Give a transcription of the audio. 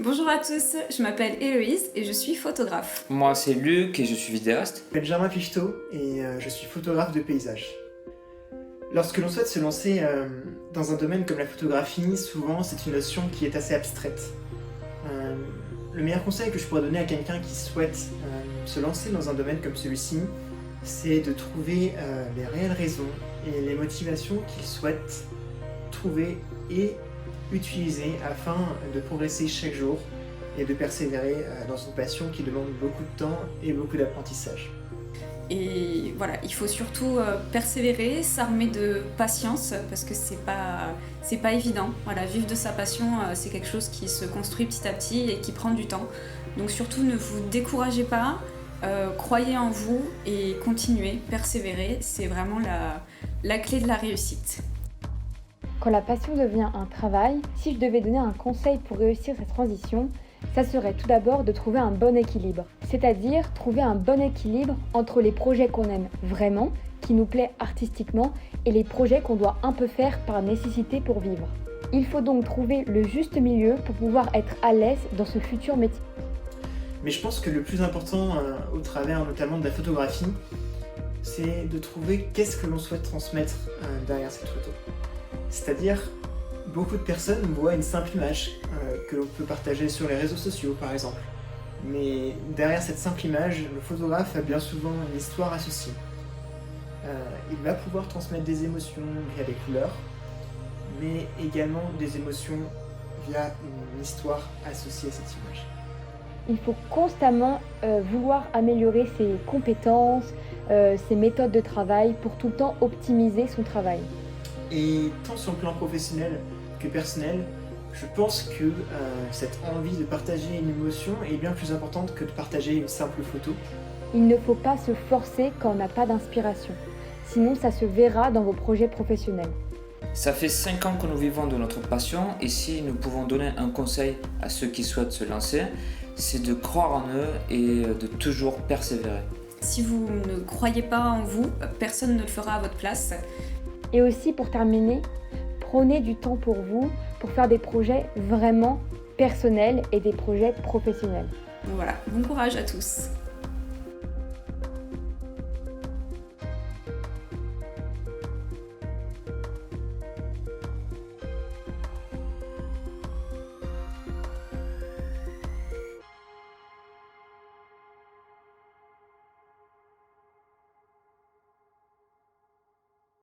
Bonjour à tous, je m'appelle Héloïse et je suis photographe. Moi, c'est Luc et je suis vidéaste. Je m'appelle Germain Pichetot et je suis photographe de paysage. Lorsque l'on souhaite se lancer dans un domaine comme la photographie, souvent c'est une notion qui est assez abstraite. Le meilleur conseil que je pourrais donner à quelqu'un qui souhaite se lancer dans un domaine comme celui-ci, c'est de trouver les réelles raisons et les motivations qu'il souhaite trouver et utiliser afin de progresser chaque jour et de persévérer dans une passion qui demande beaucoup de temps et beaucoup d'apprentissage. Et voilà, il faut surtout persévérer, s'armer de patience parce que c'est pas évident. Voilà, vivre de sa passion, c'est quelque chose qui se construit petit à petit et qui prend du temps. Donc surtout ne vous découragez pas, croyez en vous et continuez, persévérez, c'est vraiment la clé de la réussite. Quand la passion devient un travail, si je devais donner un conseil pour réussir cette transition, ça serait tout d'abord de trouver un bon équilibre. C'est-à-dire trouver un bon équilibre entre les projets qu'on aime vraiment, qui nous plaît artistiquement, et les projets qu'on doit un peu faire par nécessité pour vivre. Il faut donc trouver le juste milieu pour pouvoir être à l'aise dans ce futur métier. Mais je pense que le plus important, au travers notamment de la photographie, c'est de trouver qu'est-ce que l'on souhaite transmettre derrière cette photo. C'est-à-dire, beaucoup de personnes voient une simple image que l'on peut partager sur les réseaux sociaux par exemple. Mais derrière cette simple image, le photographe a bien souvent une histoire associée. Il va pouvoir transmettre des émotions via les couleurs, mais également des émotions via une histoire associée à cette image. Il faut constamment vouloir améliorer ses compétences, ses méthodes de travail pour tout le temps optimiser son travail. Et tant sur le plan professionnel que personnel, je pense que cette envie de partager une émotion est bien plus importante que de partager une simple photo. Il ne faut pas se forcer quand on n'a pas d'inspiration, sinon ça se verra dans vos projets professionnels. Ça fait 5 ans que nous vivons de notre passion et si nous pouvons donner un conseil à ceux qui souhaitent se lancer, c'est de croire en eux et de toujours persévérer. Si vous ne croyez pas en vous, personne ne le fera à votre place. Et aussi pour terminer, prenez du temps pour vous, pour faire des projets vraiment personnels et des projets professionnels. Donc voilà, bon courage à tous.